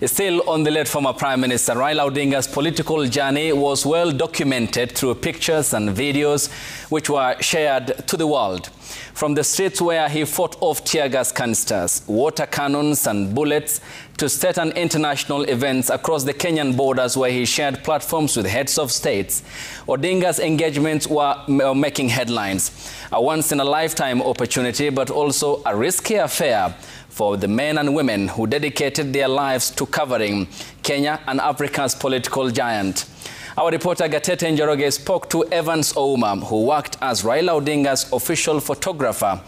Still on the late former Prime Minister, Raila Odinga's political journey was well documented through pictures and videos which were shared to the world. From the streets where he fought off tear gas canisters, water cannons and bullets, to state and international events across the Kenyan borders where he shared platforms with heads of states, Odinga's engagements were making headlines. A once-in-a-lifetime opportunity, but also a risky affair for the men and women who dedicated their lives to covering Kenya and Africa's political giant. Our reporter Gatete Njoroge spoke to Evans Ouma, who worked as Raila Odinga's official photographer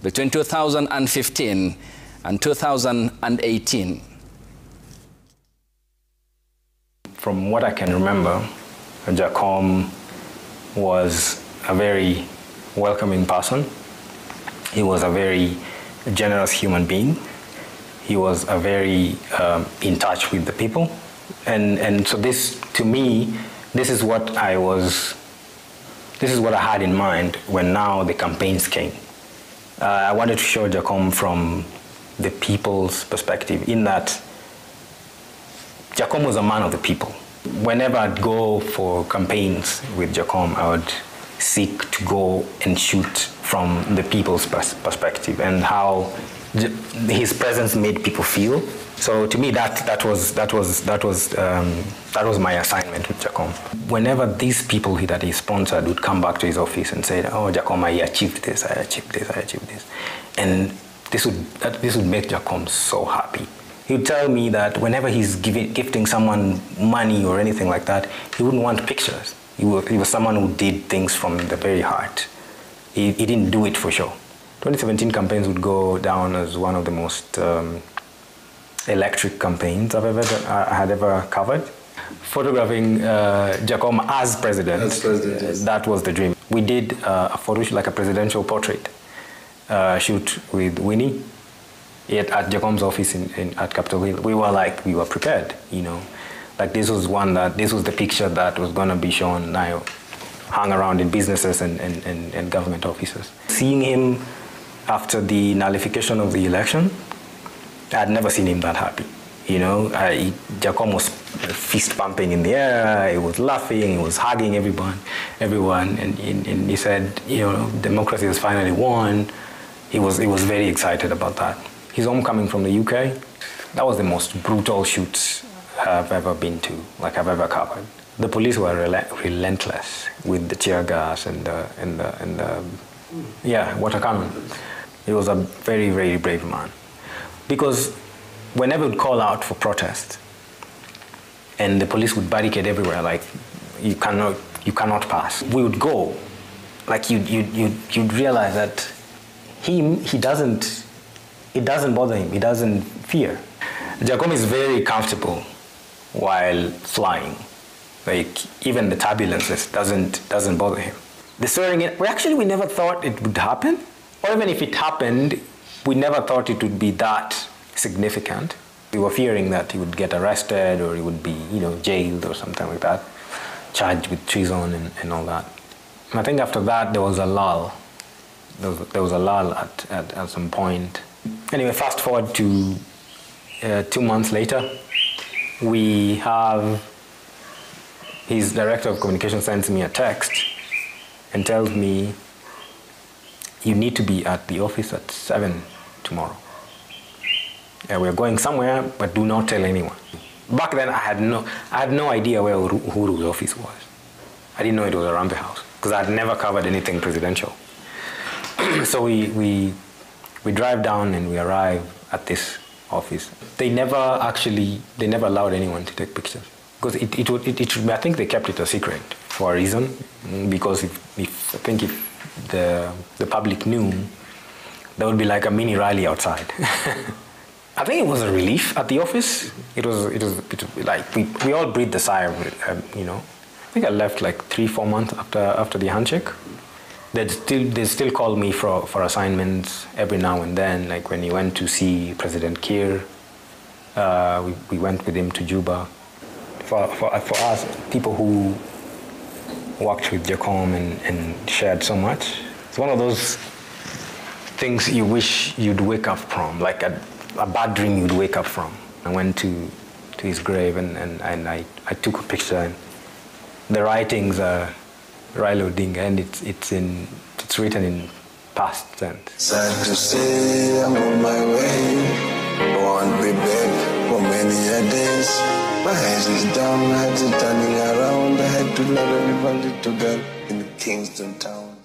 between 2015 and 2018. From what I can remember, Jacom was a very welcoming person. He was a very generous human being. He was a very in touch with the people. And so this, to me, this is what I had in mind when now the campaigns came. I wanted to show Jacom from the people's perspective, in that Jacom was a man of the people. Whenever I'd go for campaigns with Jacom, I would seek to go and shoot from the people's perspective and how his presence made people feel. So to me, that was my assignment with Jacom. Whenever these people that he sponsored would come back to his office and say, "Oh, Jacom, I achieved this, I achieved this, I achieved this," and this would make Jacom so happy. He would tell me that whenever he's gifting someone money or anything like that, he wouldn't want pictures. He was someone who did things from the very heart. He didn't do it for show. 2017 campaigns would go down as one of the most electric campaigns I had ever covered. Photographing Jacom as president, yes. That was the dream. We did a photo shoot, like a presidential portrait shoot with Winnie at Jacom's office at Capitol Hill. We were prepared, you know. Like this was the picture that was going to be shown now, hung around in businesses and government offices. Seeing him after the nullification of the election, I had never seen him that happy. You know, Jacom was fist pumping in the air, he was laughing, he was hugging everyone, and he said, you know, democracy has finally won. He was very excited about that. His homecoming from the UK, that was the most brutal shoot I've ever been to, like I've ever covered. The police were relentless with the tear gas and the water cannon. He was a very, very brave man. Because whenever we'd call out for protest, and the police would barricade everywhere, like you cannot pass, we would go. Like you'd realize that it doesn't bother him. He doesn't fear. Jacom is very comfortable while flying. Like even the turbulences doesn't bother him. The swearing in, we never thought it would happen, or even if it happened, we never thought it would be that significant. We were fearing that he would get arrested or he would be, you know, jailed or something like that, charged with treason and all that. And I think after that there was a lull. There was a lull at some point. Anyway, fast forward to 2 months later, we have his director of communication sends me a text and tells me, "You need to be at the office at 7 tomorrow. We're going somewhere, but do not tell anyone." Back then, I had no idea where Uhuru's office was. I didn't know it was around the house because I had never covered anything presidential. So we drive down and we arrive at this office. They never allowed anyone to take pictures because I think they kept it a secret for a reason. Because if the public knew, there would be like a mini rally outside. I think it was a relief at the office. It was like we all breathed a sigh of, you know. I think I left like 3-4 months after the handshake. They still call me for assignments every now and then. Like when he went to see President Kiir, we went with him to Juba. For us, people who worked with Jacom and shared so much, it's one of those things you wish you'd wake up from, like a bad dream you'd wake up from. I went to his grave, and I took a picture, and the writings are Raila Odinga, and it's written in past tense. Sad to say I'm on my way, won't be back for many a days. My head is down, my head is turning around, I had to love every little girl in Kingston town.